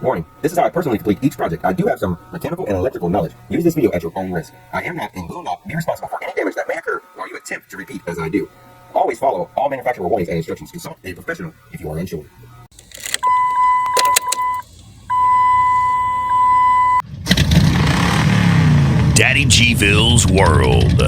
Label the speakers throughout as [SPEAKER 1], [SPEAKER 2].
[SPEAKER 1] Warning, this is how I personally complete each project. I do have some mechanical and electrical knowledge. Use this video at your own risk. I am not and will not be responsible for any damage that may occur while you attempt to repeat as I do. Always follow all manufacturer warnings and instructions. Consult a professional if you are unsure.
[SPEAKER 2] DADDYGVILLE'S World.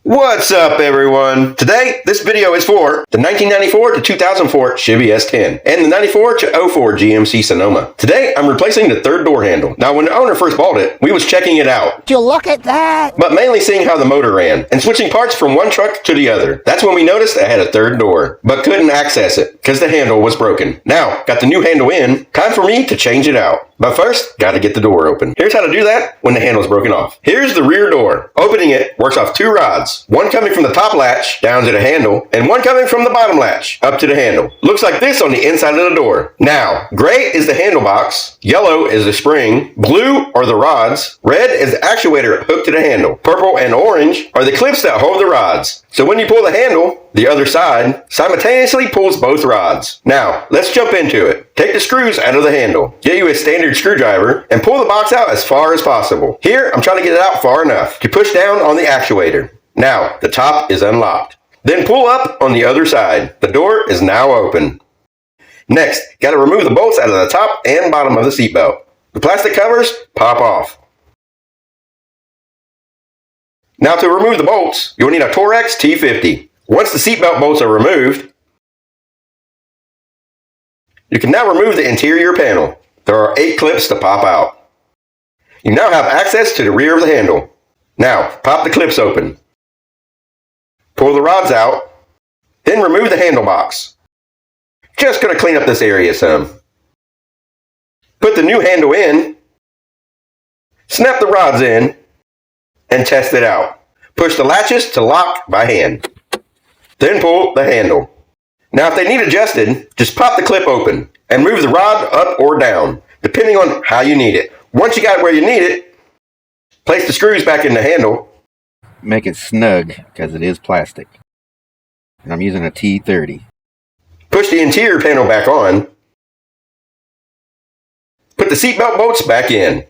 [SPEAKER 3] What's up, everyone? Today, this video is for the 1994 to 2004 Chevy S10 and the 94 to 04 GMC Sonoma. Today, I'm replacing the third door handle. Now, when the owner first bought it, we was checking it out.
[SPEAKER 4] Would you look at that?
[SPEAKER 3] But mainly seeing how the motor ran and switching parts from one truck to the other. That's when we noticed it had a third door, but couldn't access it because the handle was broken. Now, got the new handle in, time for me to change it out. But first, gotta get the door open. Here's how to do that when the handle's broken off. Here's the rear door. Opening it works off two rods. One coming from the top latch down to the handle, and one coming from the bottom latch up to the handle. Looks like this on the inside of the door. Now, gray is the handle box, yellow is the spring, blue are the rods, red is the actuator hooked to the handle, purple and orange are the clips that hold the rods. So when you pull the handle, the other side simultaneously pulls both rods. Now, let's jump into it. Take the screws out of the handle. Get you a standard screwdriver and pull the box out as far as possible. Here, I'm trying to get it out far enough to push down on the actuator. Now, the top is unlocked. Then pull up on the other side. The door is now open. Next, gotta remove the bolts out of the top and bottom of the seatbelt. The plastic covers pop off. Now to remove the bolts, you'll need a Torx T50. Once the seatbelt bolts are removed, you can now remove the interior panel. There are 8 clips to pop out. You now have access to the rear of the handle. Now, pop the clips open. Pull the rods out, then remove the handle box. Just going to clean up this area some. Put the new handle in, snap the rods in, and test it out. Push the latches to lock by hand. Then pull the handle. Now if they need adjusted, just pop the clip open and move the rod up or down, depending on how you need it. Once you got it where you need it, place the screws back in the handle.
[SPEAKER 5] Make it snug because it is plastic. And I'm using a T30.
[SPEAKER 3] Push the interior panel back on. Put the seatbelt bolts back in.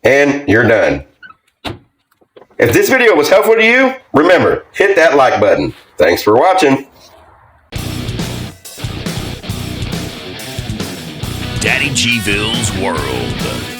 [SPEAKER 3] And you're done. If this video was helpful to you, remember, hit that like button. Thanks for watching.
[SPEAKER 2] DADDYGVILLE'S World.